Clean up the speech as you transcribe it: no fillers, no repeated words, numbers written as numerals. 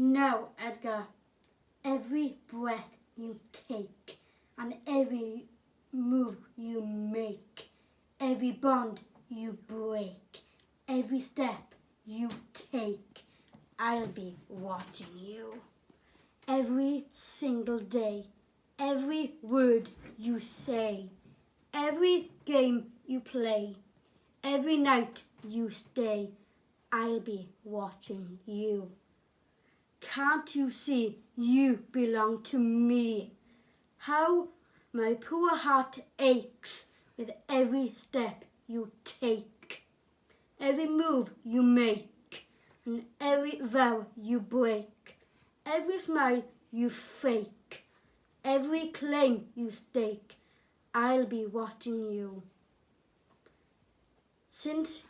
No, Edgar. Every breath you take and every move you make, every bond you break, every step you take, I'll be watching you. Every single day, every word you say, every game you play, every night you stay, I'll be watching you. Can't you see you belong to me? How my poor heart aches with every step you take, every move you make, and every vow you break, every smile you fake, every claim you stake, I'll be watching you. Since